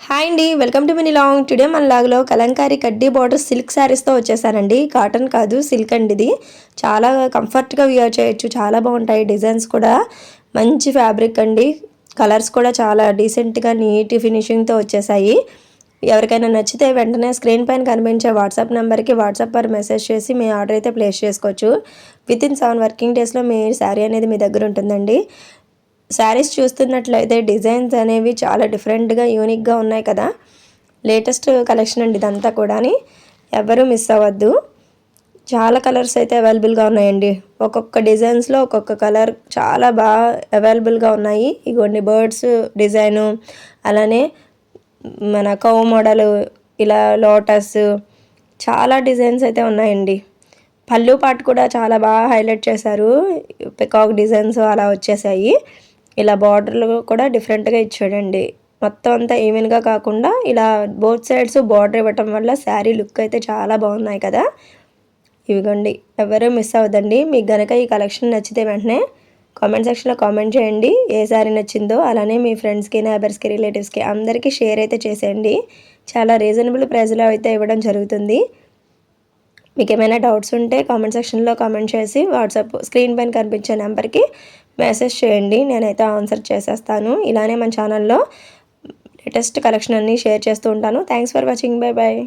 Hi అండి, welcome to mini long. Today మన లాగ్లో కలంకారీ కడ్డీ బార్డర్ సిల్క్ శారీస్తో వచ్చేసానండి. కాటన్ కాదు, సిల్క్ అండి. ఇది చాలా కంఫర్ట్గా వియర్ చేయొచ్చు, చాలా బాగుంటాయి. డిజైన్స్ కూడా మంచి ఫ్యాబ్రిక్ అండి. కలర్స్ కూడా చాలా డీసెంట్గా నీట్ ఫినిషింగ్తో వచ్చేసాయి. ఎవరికైనా నచ్చితే వెంటనే స్క్రీన్ పైన కనిపించే వాట్సాప్ నెంబర్కి వాట్సాప్ పర్ మెసేజ్ చేసి మీ ఆర్డర్ అయితే ప్లేస్ చేసుకోవచ్చు. వితిన్ 7 వర్కింగ్ డేస్లో మీ శారీ అనేది మీ దగ్గర ఉంటుందండి. శారీస్ చూస్తున్నట్లయితే డిజైన్స్ అనేవి చాలా డిఫరెంట్గా యూనిక్గా ఉన్నాయి కదా. లేటెస్ట్ కలెక్షన్ అండి ఇదంతా కూడా, ఎవరు మిస్ అవ్వద్దు. చాలా కలర్స్ అయితే అవైలబుల్గా ఉన్నాయండి. ఒక్కొక్క డిజైన్స్లో ఒక్కొక్క కలర్ చాలా బాగా అవైలబుల్గా ఉన్నాయి. ఇగోండి బర్డ్స్ డిజైను, అలానే మన కౌ మోడలు, ఇలా లోటస్, చాలా డిజైన్స్ అయితే ఉన్నాయండి. పళ్ళు పాటు కూడా చాలా బాగా హైలైట్ చేశారు. పికాక్ డిజైన్స్ అలా వచ్చేసాయి. ఇలా బార్డర్లు కూడా డిఫరెంట్గా ఇచ్చాడండి. మొత్తం అంతా ఈవెన్గా కాకుండా ఇలా బోత్ సైడ్స్ బార్డర్ ఇవ్వటం వల్ల శారీ లుక్ అయితే చాలా బాగున్నాయి కదా. ఇవిగోండి, ఎవరూ మిస్ అవ్వదండి. మీకు గనక ఈ కలెక్షన్ నచ్చితే వెంటనే కామెంట్ సెక్షన్లో కామెంట్ చేయండి ఏ శారీ నచ్చిందో. అలానే మీ ఫ్రెండ్స్కి, నైబర్స్కి, రిలేటివ్స్కి అందరికీ షేర్ అయితే చేసేయండి. చాలా రీజనబుల్ ప్రైస్లో అయితే ఇవ్వడం జరుగుతుంది. మీకు ఏమైనా డౌట్స్ ఉంటే కామెంట్ సెక్షన్లో కామెంట్ చేసి వాట్సాప్ స్క్రీన్ పైన కనిపించే నెంబర్కి మెసేజ్ చేయండి, నేనైతే ఆన్సర్ చేసేస్తాను. ఇలానే మన ఛానల్లో లేటెస్ట్ కలెక్షన్ అన్నీ షేర్ చేస్తూ ఉంటాను. Thanks for watching. Bye bye.